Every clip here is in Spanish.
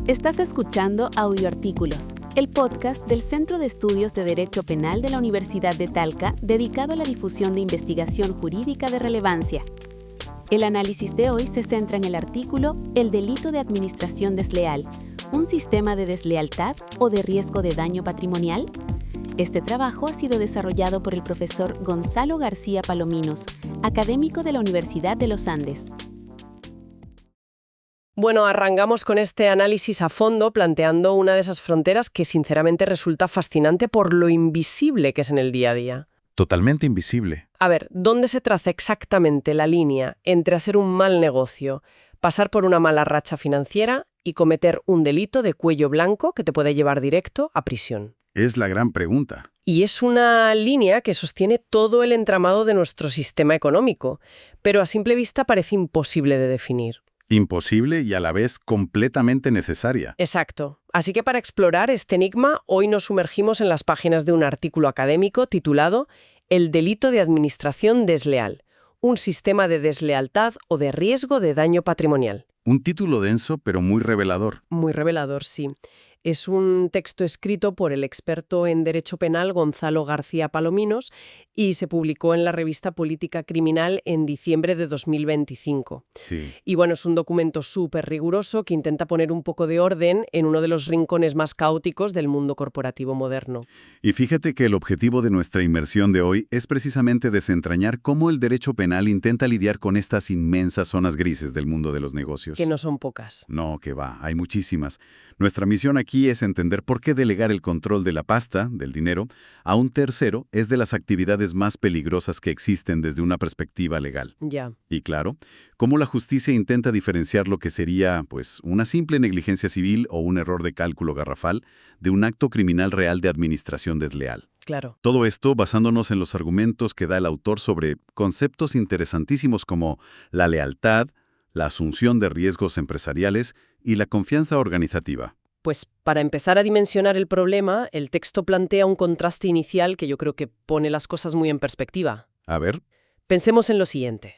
Estás escuchando Audioartículos, el podcast del Centro de Estudios de Derecho Penal de la Universidad de Talca, dedicado a la difusión de investigación jurídica de relevancia. El análisis de hoy se centra en el artículo El delito de administración desleal, un sistema de deslealtad o de riesgo de daño patrimonial. Este trabajo ha sido desarrollado por el profesor Gonzalo García Palominos, académico de la Universidad de los Andes. Bueno, arrancamos con este análisis a fondo planteando una de esas fronteras que sinceramente resulta fascinante por lo invisible que es en el día a día. Totalmente invisible. A ver, ¿dónde se traza exactamente la línea entre hacer un mal negocio, pasar por una mala racha financiera y cometer un delito de cuello blanco que te puede llevar directo a prisión? Es la gran pregunta. Y es una línea que sostiene todo el entramado de nuestro sistema económico, pero a simple vista parece imposible de definir. Imposible y a la vez completamente necesaria. Exacto. Así que para explorar este enigma, hoy nos sumergimos en las páginas de un artículo académico titulado El delito de administración desleal, un sistema de deslealtad o de riesgo de daño patrimonial. Un título denso, pero muy revelador. Muy revelador, sí. Es un texto escrito por el experto en Derecho Penal Gonzalo García Palominos y se publicó en la revista Política Criminal en diciembre de 2025. Sí. Y bueno, es un documento súper riguroso que intenta poner un poco de orden en uno de los rincones más caóticos del mundo corporativo moderno. Y fíjate que el objetivo de nuestra inmersión de hoy es precisamente desentrañar cómo el derecho penal intenta lidiar con estas inmensas zonas grises del mundo de los negocios. Que no son pocas. No, que va, hay muchísimas. Nuestra misión aquí es entender por qué delegar el control de la pasta, del dinero, a un tercero es de las actividades más peligrosas que existen desde una perspectiva legal. Ya. Y claro, cómo la justicia intenta diferenciar lo que sería, pues, una simple negligencia civil o un error de cálculo garrafal de un acto criminal real de administración desleal. Claro. Todo esto basándonos en los argumentos que da el autor sobre conceptos interesantísimos como la lealtad, la asunción de riesgos empresariales y la confianza organizativa. Pues para empezar a dimensionar el problema, el texto plantea un contraste inicial que yo creo que pone las cosas muy en perspectiva. A ver, Pensemos en lo siguiente.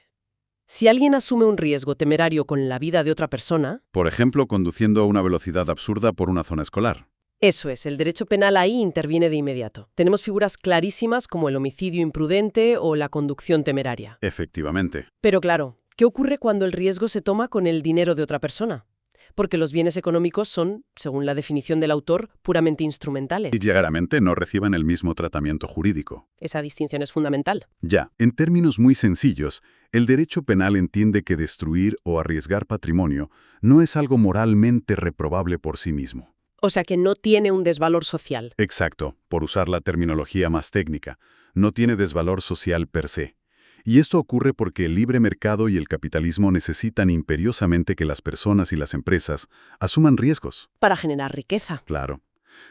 Si alguien asume un riesgo temerario con la vida de otra persona, por ejemplo, conduciendo a una velocidad absurda por una zona escolar. eso es, el derecho penal ahí interviene de inmediato. Tenemos figuras clarísimas como el homicidio imprudente o la conducción temeraria. Efectivamente. Pero claro, ¿qué ocurre cuando el riesgo se toma con el dinero de otra persona? Porque los bienes económicos son, según la definición del autor, puramente instrumentales. Y llegaramente no reciban el mismo tratamiento jurídico. Esa distinción es fundamental. Ya, en términos muy sencillos, el derecho penal entiende que destruir o arriesgar patrimonio no es algo moralmente reprobable por sí mismo. O sea que no tiene un desvalor social. Exacto, por usar la terminología más técnica, no tiene desvalor social per se. Y esto ocurre porque el libre mercado y el capitalismo necesitan imperiosamente que las personas y las empresas asuman riesgos. Para generar riqueza. Claro.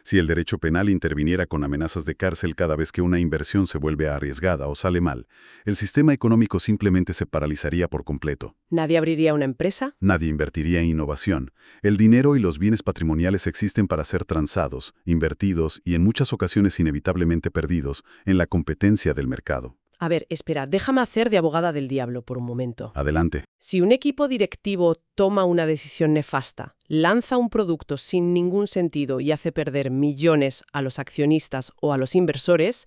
Si el derecho penal interviniera con amenazas de cárcel cada vez que una inversión se vuelve arriesgada o sale mal, el sistema económico simplemente se paralizaría por completo. ¿Nadie abriría una empresa? Nadie invertiría en innovación. El dinero y los bienes patrimoniales existen para ser transados, invertidos y en muchas ocasiones inevitablemente perdidos en la competencia del mercado. A ver, espera, déjame hacer de abogada del diablo por un momento. Adelante. Si un equipo directivo toma una decisión nefasta, lanza un producto sin ningún sentido y hace perder millones a los accionistas o a los inversores,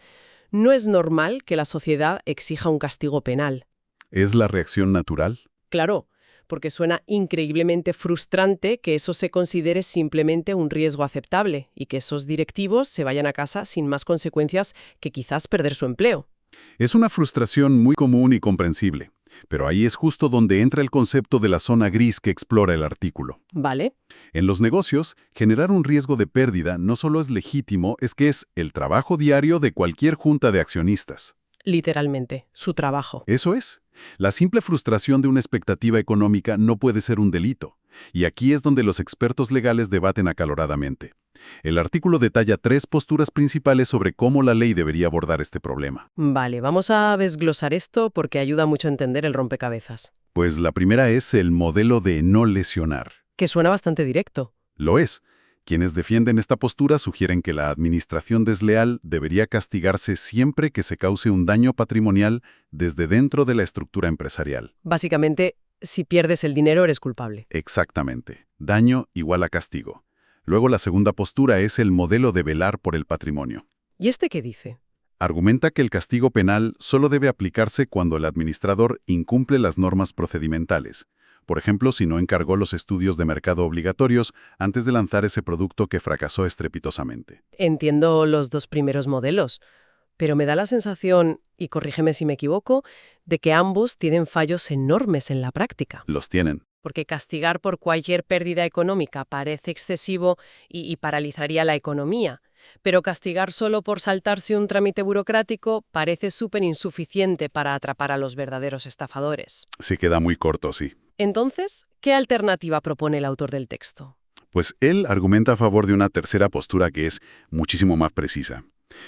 no es normal que la sociedad exija un castigo penal. ¿Es la reacción natural? Claro, porque suena increíblemente frustrante que eso se considere simplemente un riesgo aceptable y que esos directivos se vayan a casa sin más consecuencias que quizás perder su empleo. Es una frustración muy común y comprensible, pero ahí es justo donde entra el concepto de la zona gris que explora el artículo. ¿Vale? En los negocios, generar un riesgo de pérdida no solo es legítimo, es que es el trabajo diario de cualquier junta de accionistas. Literalmente, su trabajo. Eso es. La simple frustración de una expectativa económica no puede ser un delito, y aquí es donde los expertos legales debaten acaloradamente. El artículo detalla 3 posturas principales sobre cómo la ley debería abordar este problema. Vale, vamos a desglosar esto porque ayuda mucho a entender el rompecabezas. Pues la primera es el modelo de no lesionar. Que suena bastante directo. Lo es. Quienes defienden esta postura sugieren que la administración desleal debería castigarse siempre que se cause un daño patrimonial desde dentro de la estructura empresarial. Básicamente, si pierdes el dinero eres culpable. Exactamente. Daño igual a castigo. Luego la segunda postura es el modelo de velar por el patrimonio. ¿Y este qué dice? Argumenta que el castigo penal solo debe aplicarse cuando el administrador incumple las normas procedimentales. Por ejemplo, si no encargó los estudios de mercado obligatorios antes de lanzar ese producto que fracasó estrepitosamente. Entiendo los dos primeros modelos, pero me da la sensación, y corrígeme si me equivoco, de que ambos tienen fallos enormes en la práctica. Los tienen. Porque castigar por cualquier pérdida económica parece excesivo y paralizaría la economía. Pero castigar solo por saltarse un trámite burocrático parece súper insuficiente para atrapar a los verdaderos estafadores. Se queda muy corto, sí. Entonces, ¿qué alternativa propone el autor del texto? Pues él argumenta a favor de una tercera postura que es muchísimo más precisa.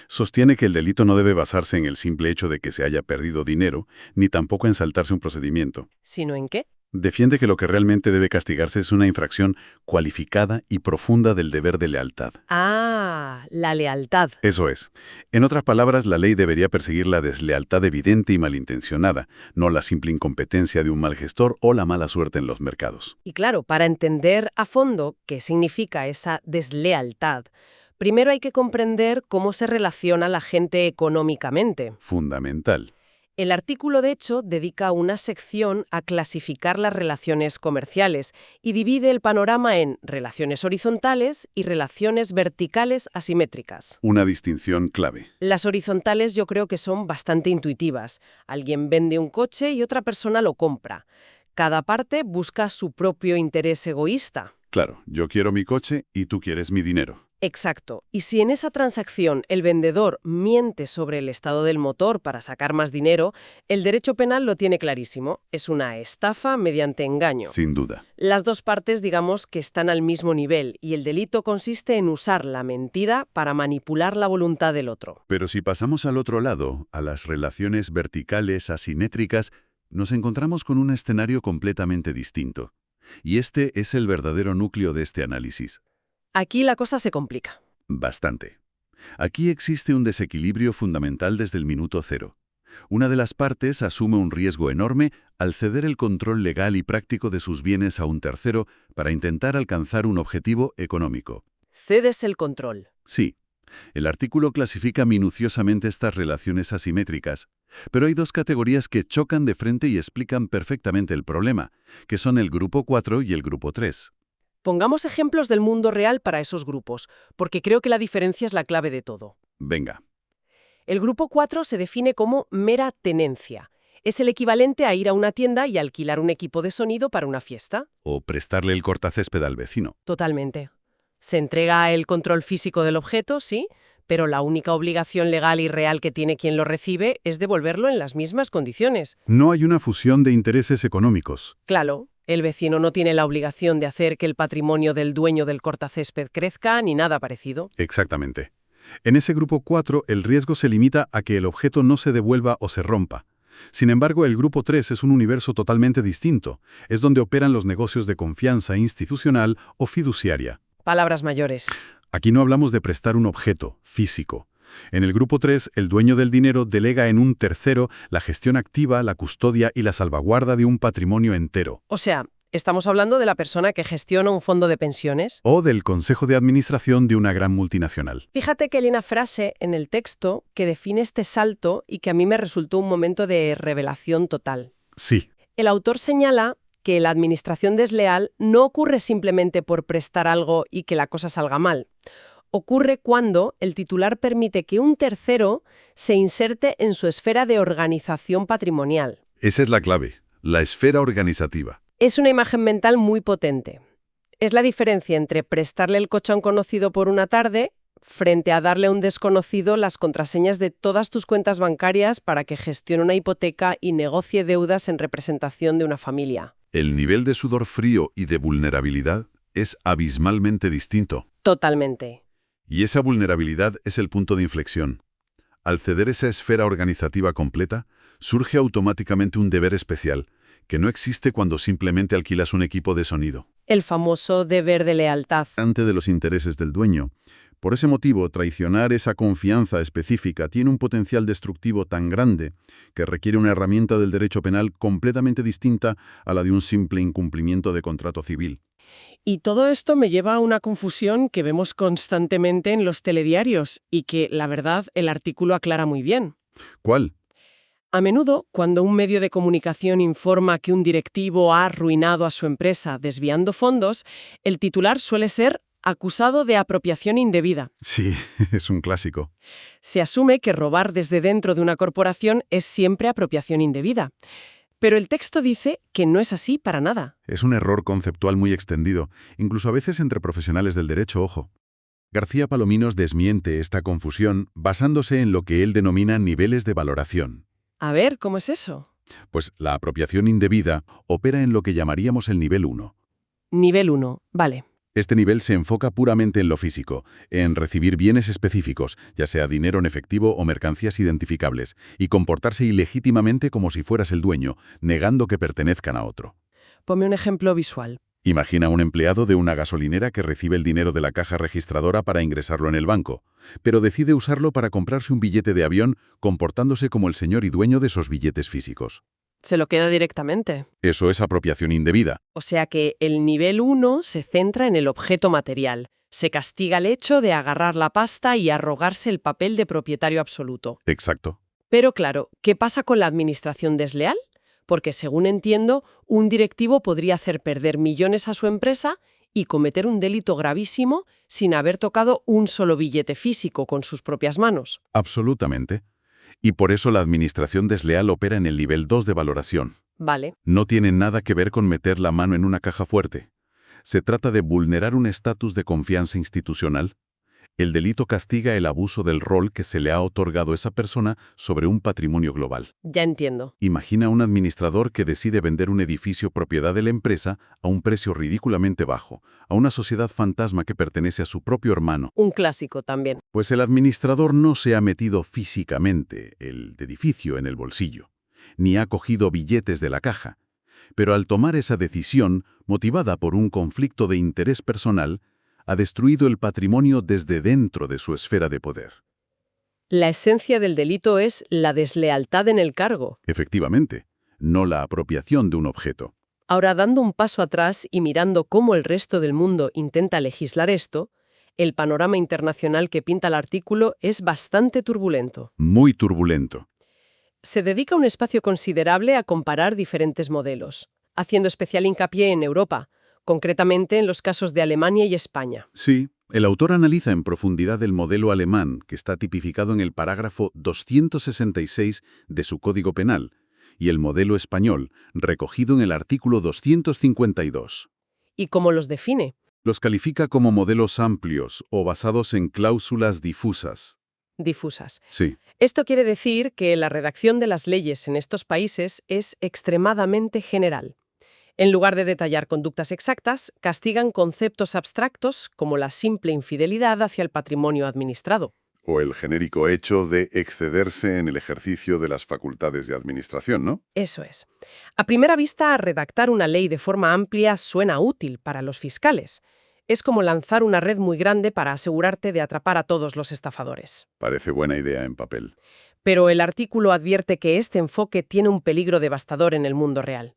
Sostiene que el delito no debe basarse en el simple hecho de que se haya perdido dinero, ni tampoco en saltarse un procedimiento. ¿Sino en qué? Defiende que lo que realmente debe castigarse es una infracción cualificada y profunda del deber de lealtad. Ah, la lealtad. Eso es. En otras palabras, la ley debería perseguir la deslealtad evidente y malintencionada, no la simple incompetencia de un mal gestor o la mala suerte en los mercados. Y claro, para entender a fondo qué significa esa deslealtad, primero hay que comprender cómo se relaciona la gente económicamente. Fundamental. El artículo, de hecho, dedica una sección a clasificar las relaciones comerciales y divide el panorama en relaciones horizontales y relaciones verticales asimétricas. Una distinción clave. Las horizontales yo creo que son bastante intuitivas. Alguien vende un coche y otra persona lo compra. Cada parte busca su propio interés egoísta. Claro, yo quiero mi coche y tú quieres mi dinero. Exacto. Y si en esa transacción el vendedor miente sobre el estado del motor para sacar más dinero, el derecho penal lo tiene clarísimo. Es una estafa mediante engaño. Sin duda. Las dos partes, digamos, que están al mismo nivel y el delito consiste en usar la mentira para manipular la voluntad del otro. Pero si pasamos al otro lado, a las relaciones verticales asimétricas, nos encontramos con un escenario completamente distinto. Y este es el verdadero núcleo de este análisis. Aquí la cosa se complica. Bastante. Aquí existe un desequilibrio fundamental desde el minuto cero. Una de las partes asume un riesgo enorme al ceder el control legal y práctico de sus bienes a un tercero para intentar alcanzar un objetivo económico. Cedes el control. Sí. El artículo clasifica minuciosamente estas relaciones asimétricas, pero hay dos categorías que chocan de frente y explican perfectamente el problema, que son el grupo 4 y el grupo 3. Pongamos ejemplos del mundo real para esos grupos, porque creo que la diferencia es la clave de todo. Venga. El grupo 4 se define como mera tenencia. Es el equivalente a ir a una tienda y alquilar un equipo de sonido para una fiesta. O prestarle el cortacésped al vecino. Totalmente. Se entrega el control físico del objeto, sí, pero la única obligación legal y real que tiene quien lo recibe es devolverlo en las mismas condiciones. No hay una fusión de intereses económicos. Claro. El vecino no tiene la obligación de hacer que el patrimonio del dueño del cortacésped crezca ni nada parecido. Exactamente. En ese grupo 4, el riesgo se limita a que el objeto no se devuelva o se rompa. Sin embargo, el grupo 3 es un universo totalmente distinto. Es donde operan los negocios de confianza institucional o fiduciaria. Palabras mayores. Aquí no hablamos de prestar un objeto físico. En el grupo 3, el dueño del dinero delega en un tercero la gestión activa, la custodia y la salvaguarda de un patrimonio entero. O sea, estamos hablando de la persona que gestiona un fondo de pensiones. O del consejo de administración de una gran multinacional. Fíjate que hay una frase en el texto que define este salto y que a mí me resultó un momento de revelación total. Sí. El autor señala que la administración desleal no ocurre simplemente por prestar algo y que la cosa salga mal. Ocurre cuando el titular permite que un tercero se inserte en su esfera de organización patrimonial. Esa es la clave, la esfera organizativa. Es una imagen mental muy potente. Es la diferencia entre prestarle el coche a un conocido por una tarde frente a darle a un desconocido las contraseñas de todas tus cuentas bancarias para que gestione una hipoteca y negocie deudas en representación de una familia. El nivel de sudor frío y de vulnerabilidad es abismalmente distinto. Totalmente. Y esa vulnerabilidad es el punto de inflexión. Al ceder esa esfera organizativa completa, surge automáticamente un deber especial, que no existe cuando simplemente alquilas un equipo de sonido. El famoso deber de lealtad. Ante de los intereses del dueño. Por ese motivo, traicionar esa confianza específica tiene un potencial destructivo tan grande que requiere una herramienta del derecho penal completamente distinta a la de un simple incumplimiento de contrato civil. Y todo esto me lleva a una confusión que vemos constantemente en los telediarios y que, la verdad, el artículo aclara muy bien. ¿Cuál? A menudo, cuando un medio de comunicación informa que un directivo ha arruinado a su empresa desviando fondos, el titular suele ser acusado de apropiación indebida. Sí, es un clásico. Se asume que robar desde dentro de una corporación es siempre apropiación indebida. Pero el texto dice que no es así para nada. Es un error conceptual muy extendido, incluso a veces entre profesionales del derecho, ojo. García Palominos desmiente esta confusión basándose en lo que él denomina niveles de valoración. A ver, ¿cómo es eso? Pues la apropiación indebida opera en lo que llamaríamos el nivel 1. Nivel 1, vale. Este nivel se enfoca puramente en lo físico, en recibir bienes específicos, ya sea dinero en efectivo o mercancías identificables, y comportarse ilegítimamente como si fueras el dueño, negando que pertenezcan a otro. Ponme un ejemplo visual. Imagina un empleado de una gasolinera que recibe el dinero de la caja registradora para ingresarlo en el banco, pero decide usarlo para comprarse un billete de avión comportándose como el señor y dueño de esos billetes físicos. Se lo queda directamente. Eso es apropiación indebida. O sea que el nivel 1 se centra en el objeto material. Se castiga el hecho de agarrar la pasta y arrogarse el papel de propietario absoluto. Exacto. Pero claro, ¿qué pasa con la administración desleal? Porque, según entiendo, un directivo podría hacer perder millones a su empresa y cometer un delito gravísimo sin haber tocado un solo billete físico con sus propias manos. Absolutamente. Y por eso la administración desleal opera en el nivel 2 de valoración. Vale. No tiene nada que ver con meter la mano en una caja fuerte. Se trata de vulnerar un estatus de confianza institucional. El delito castiga el abuso del rol que se le ha otorgado a esa persona sobre un patrimonio global. Ya entiendo. Imagina un administrador que decide vender un edificio propiedad de la empresa a un precio ridículamente bajo, a una sociedad fantasma que pertenece a su propio hermano. Un clásico también. Pues el administrador no se ha metido físicamente el edificio en el bolsillo, ni ha cogido billetes de la caja. Pero al tomar esa decisión, motivada por un conflicto de interés personal, ha destruido el patrimonio desde dentro de su esfera de poder. La esencia del delito es la deslealtad en el cargo. Efectivamente, no la apropiación de un objeto. Ahora, dando un paso atrás y mirando cómo el resto del mundo intenta legislar esto, el panorama internacional que pinta el artículo es bastante turbulento. Muy turbulento. Se dedica un espacio considerable a comparar diferentes modelos, haciendo especial hincapié en Europa, concretamente en los casos de Alemania y España. Sí, el autor analiza en profundidad el modelo alemán, que está tipificado en el parágrafo 266 de su Código Penal, y el modelo español, recogido en el artículo 252. ¿Y cómo los define? Los califica como modelos amplios o basados en cláusulas difusas. Difusas. Sí, Esto quiere decir que la redacción de las leyes en estos países es extremadamente general. En lugar de detallar conductas exactas, castigan conceptos abstractos como la simple infidelidad hacia el patrimonio administrado. o el genérico hecho de excederse en el ejercicio de las facultades de administración, ¿no? Eso es. A primera vista, redactar una ley de forma amplia suena útil para los fiscales. Es como lanzar una red muy grande para asegurarte de atrapar a todos los estafadores. Parece buena idea en papel. Pero el artículo advierte que este enfoque tiene un peligro devastador en el mundo real.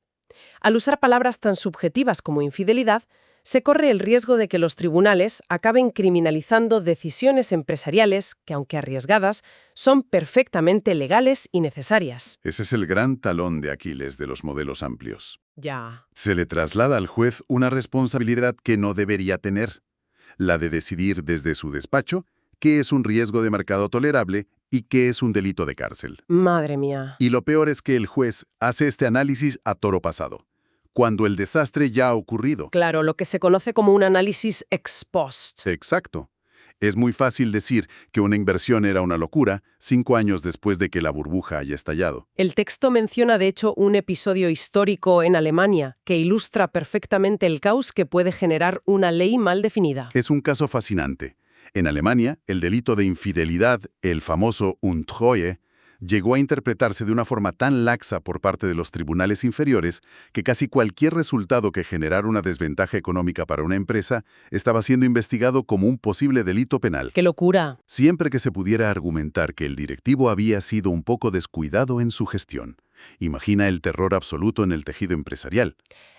Al usar palabras tan subjetivas como infidelidad, se corre el riesgo de que los tribunales acaben criminalizando decisiones empresariales que, aunque arriesgadas, son perfectamente legales y necesarias. Ese es el gran talón de Aquiles de los modelos amplios. Ya. Se le traslada al juez una responsabilidad que no debería tener, la de decidir desde su despacho qué es un riesgo de mercado tolerable y qué es un delito de cárcel. Madre mía. Y lo peor es que el juez hace este análisis a toro pasado, cuando el desastre ya ha ocurrido. Claro, lo que se conoce como un análisis ex post. Exacto. Es muy fácil decir que una inversión era una locura 5 años después de que la burbuja haya estallado. El texto menciona, de hecho, un episodio histórico en Alemania que ilustra perfectamente el caos que puede generar una ley mal definida. Es un caso fascinante. En Alemania, el delito de infidelidad, el famoso Untreue, llegó a interpretarse de una forma tan laxa por parte de los tribunales inferiores que casi cualquier resultado que generara una desventaja económica para una empresa estaba siendo investigado como un posible delito penal. ¡Qué locura! Siempre que se pudiera argumentar que el directivo había sido un poco descuidado en su gestión. Imagina el terror absoluto en el tejido empresarial.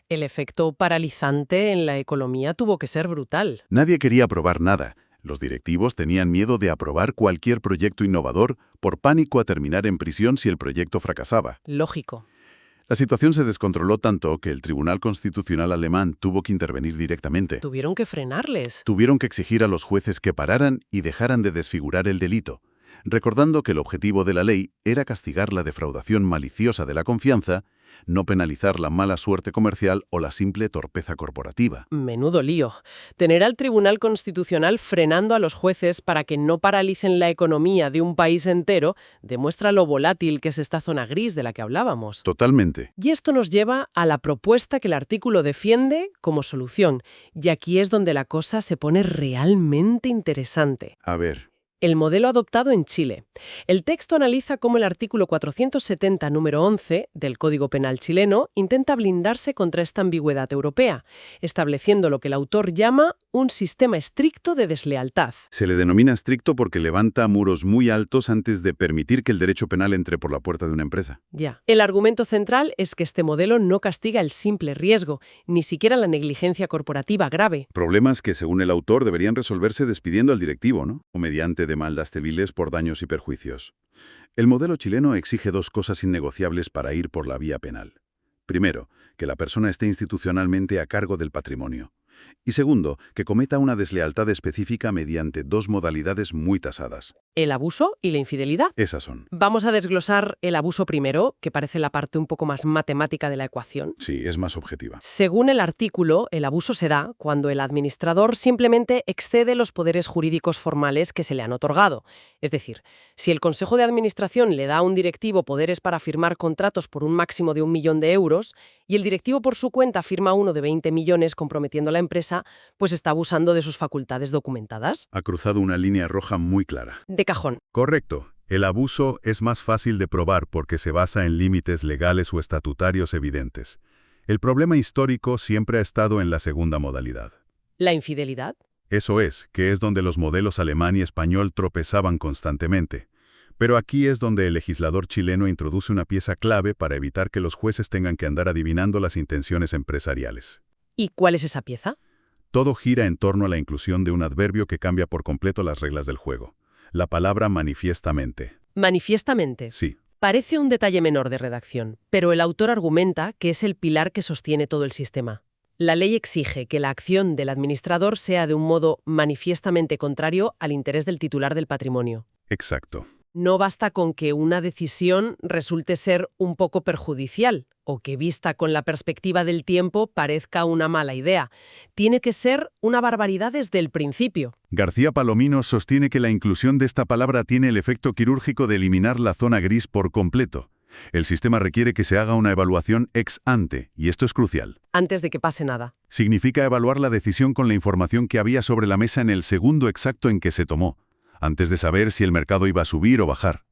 El efecto paralizante en la economía tuvo que ser brutal. Nadie quería aprobar nada. Los directivos tenían miedo de aprobar cualquier proyecto innovador por pánico a terminar en prisión si el proyecto fracasaba. Lógico. La situación se descontroló tanto que el Tribunal Constitucional alemán tuvo que intervenir directamente. Tuvieron que frenarles. Tuvieron que exigir a los jueces que pararan y dejaran de desfigurar el delito, recordando que el objetivo de la ley era castigar la defraudación maliciosa de la confianza, no penalizar la mala suerte comercial o la simple torpeza corporativa. Menudo lío. Tener al Tribunal Constitucional frenando a los jueces para que no paralicen la economía de un país entero demuestra lo volátil que es esta zona gris de la que hablábamos. Totalmente. Y esto nos lleva a la propuesta que el artículo defiende como solución. Y aquí es donde la cosa se pone realmente interesante. A ver. El modelo adoptado en Chile. El texto analiza cómo el artículo 470, número 11, del Código Penal chileno intenta blindarse contra esta ambigüedad europea, estableciendo lo que el autor llama un sistema estricto de deslealtad. Se le denomina estricto porque levanta muros muy altos antes de permitir que el derecho penal entre por la puerta de una empresa. Ya. El argumento central es que este modelo no castiga el simple riesgo, ni siquiera la negligencia corporativa grave. Problemas que, según el autor, deberían resolverse despidiendo al directivo, ¿no? O mediante demandas civiles por daños y perjuicios. El modelo chileno exige dos cosas innegociables para ir por la vía penal. Primero, que la persona esté institucionalmente a cargo del patrimonio. Y segundo, que cometa una deslealtad específica mediante dos modalidades muy tasadas. El abuso y la infidelidad. Esas son. Vamos a desglosar el abuso primero, que parece la parte un poco más matemática de la ecuación. Sí, es más objetiva. Según el artículo, el abuso se da cuando el administrador simplemente excede los poderes jurídicos formales que se le han otorgado. Es decir, si el Consejo de Administración le da a un directivo poderes para firmar contratos por un máximo de 1 millón de euros y el directivo por su cuenta firma uno de 20 millones comprometiendo la empresa, pues está abusando de sus facultades documentadas. Ha cruzado una línea roja muy clara. De cajón. Correcto. El abuso es más fácil de probar porque se basa en límites legales o estatutarios evidentes. El problema histórico siempre ha estado en la segunda modalidad. ¿La infidelidad? Eso es, que es donde los modelos alemán y español tropezaban constantemente. Pero aquí es donde el legislador chileno introduce una pieza clave para evitar que los jueces tengan que andar adivinando las intenciones empresariales. ¿Y cuál es esa pieza? Todo gira en torno a la inclusión de un adverbio que cambia por completo las reglas del juego. La palabra manifiestamente. Manifiestamente. Sí. Parece un detalle menor de redacción, pero el autor argumenta que es el pilar que sostiene todo el sistema. La ley exige que la acción del administrador sea de un modo manifiestamente contrario al interés del titular del patrimonio. Exacto. No basta con que una decisión resulte ser un poco perjudicial o que vista con la perspectiva del tiempo parezca una mala idea. Tiene que ser una barbaridad desde el principio. García Palomino sostiene que la inclusión de esta palabra tiene el efecto quirúrgico de eliminar la zona gris por completo. El sistema requiere que se haga una evaluación ex ante, y esto es crucial. Antes de que pase nada. Significa evaluar la decisión con la información que había sobre la mesa en el segundo exacto en que se tomó, antes de saber si el mercado iba a subir o bajar.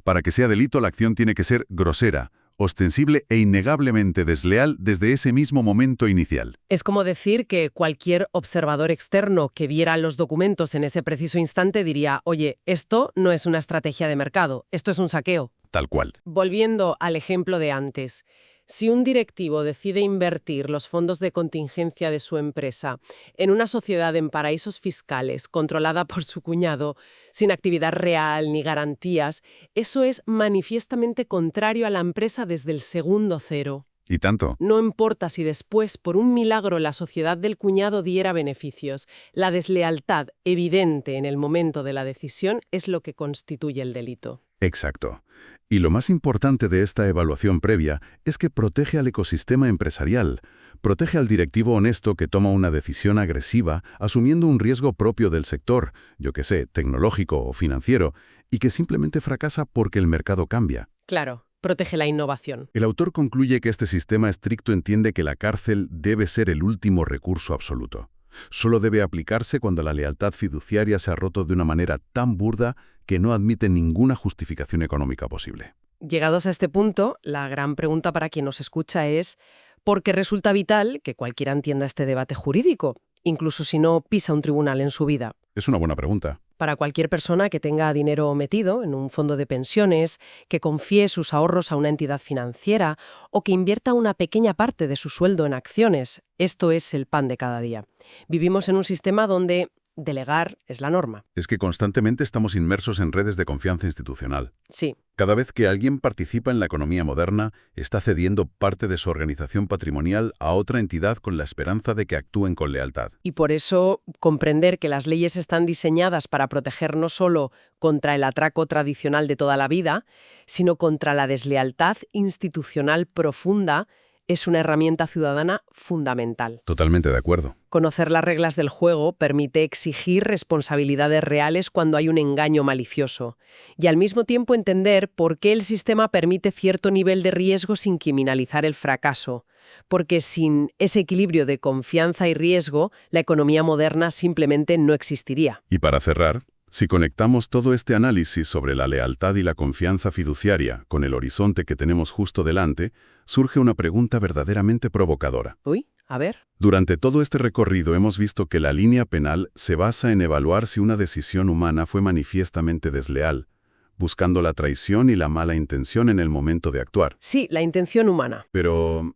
Para que sea delito, la acción tiene que ser grosera, ostensible e innegablemente desleal desde ese mismo momento inicial. Es como decir que cualquier observador externo que viera los documentos en ese preciso instante diría, oye, esto no es una estrategia de mercado, esto es un saqueo. Tal cual. Volviendo al ejemplo de antes, si un directivo decide invertir los fondos de contingencia de su empresa en una sociedad en paraísos fiscales controlada por su cuñado, sin actividad real ni garantías, eso es manifiestamente contrario a la empresa desde el segundo cero. ¿Y tanto? No importa si después, por un milagro, la sociedad del cuñado diera beneficios. La deslealtad evidente en el momento de la decisión es lo que constituye el delito. Exacto. Y lo más importante de esta evaluación previa es que protege al ecosistema empresarial, protege al directivo honesto que toma una decisión agresiva asumiendo un riesgo propio del sector, yo qué sé, tecnológico o financiero, y que simplemente fracasa porque el mercado cambia. Claro, protege la innovación. El autor concluye que este sistema estricto entiende que la cárcel debe ser el último recurso absoluto. Solo debe aplicarse cuando la lealtad fiduciaria se ha roto de una manera tan burda que no admite ninguna justificación económica posible. Llegados a este punto, la gran pregunta para quien nos escucha es ¿por qué resulta vital que cualquiera entienda este debate jurídico, incluso si no pisa un tribunal en su vida? Es una buena pregunta. Para cualquier persona que tenga dinero metido en un fondo de pensiones, que confíe sus ahorros a una entidad financiera o que invierta una pequeña parte de su sueldo en acciones, esto es el pan de cada día. Vivimos en un sistema donde delegar es la norma. Es que constantemente estamos inmersos en redes de confianza institucional. Sí. Cada vez que alguien participa en la economía moderna, está cediendo parte de su organización patrimonial a otra entidad con la esperanza de que actúen con lealtad. Y por eso, comprender que las leyes están diseñadas para proteger no solo contra el atraco tradicional de toda la vida, sino contra la deslealtad institucional profunda, es una herramienta ciudadana fundamental. Totalmente de acuerdo. Conocer las reglas del juego permite exigir responsabilidades reales cuando hay un engaño malicioso y al mismo tiempo entender por qué el sistema permite cierto nivel de riesgo sin criminalizar el fracaso. Porque sin ese equilibrio de confianza y riesgo, la economía moderna simplemente no existiría. Y para cerrar, si conectamos todo este análisis sobre la lealtad y la confianza fiduciaria con el horizonte que tenemos justo delante, surge una pregunta verdaderamente provocadora. Uy, a ver. Durante todo este recorrido hemos visto que la línea penal se basa en evaluar si una decisión humana fue manifiestamente desleal, buscando la traición y la mala intención en el momento de actuar. Sí, la intención humana. Pero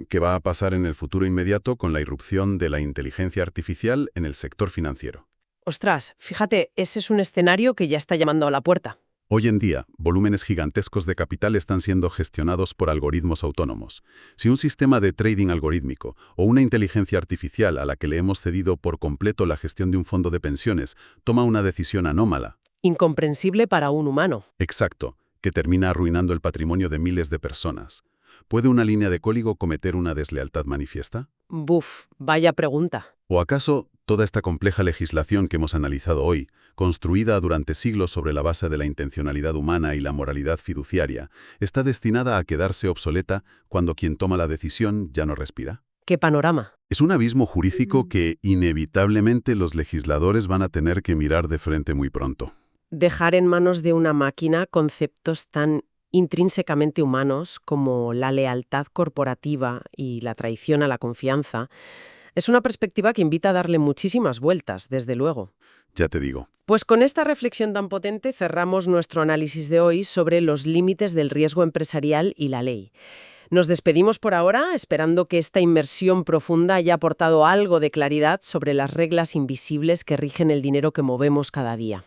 ¿qué va a pasar en el futuro inmediato con la irrupción de la inteligencia artificial en el sector financiero? Ostras, fíjate, ese es un escenario que ya está llamando a la puerta. Hoy en día, volúmenes gigantescos de capital están siendo gestionados por algoritmos autónomos. Si un sistema de trading algorítmico o una inteligencia artificial a la que le hemos cedido por completo la gestión de un fondo de pensiones toma una decisión anómala. Incomprensible para un humano. Exacto, que termina arruinando el patrimonio de miles de personas. ¿Puede una línea de código cometer una deslealtad manifiesta? Buf, vaya pregunta. ¿O acaso toda esta compleja legislación que hemos analizado hoy, construida durante siglos sobre la base de la intencionalidad humana y la moralidad fiduciaria, está destinada a quedarse obsoleta cuando quien toma la decisión ya no respira? ¡Qué panorama! Es un abismo jurídico que inevitablemente los legisladores van a tener que mirar de frente muy pronto. Dejar en manos de una máquina conceptos tan intrínsecamente humanos como la lealtad corporativa y la traición a la confianza es una perspectiva que invita a darle muchísimas vueltas, desde luego. Ya te digo. Pues con esta reflexión tan potente cerramos nuestro análisis de hoy sobre los límites del riesgo empresarial y la ley. Nos despedimos por ahora, esperando que esta inmersión profunda haya aportado algo de claridad sobre las reglas invisibles que rigen el dinero que movemos cada día.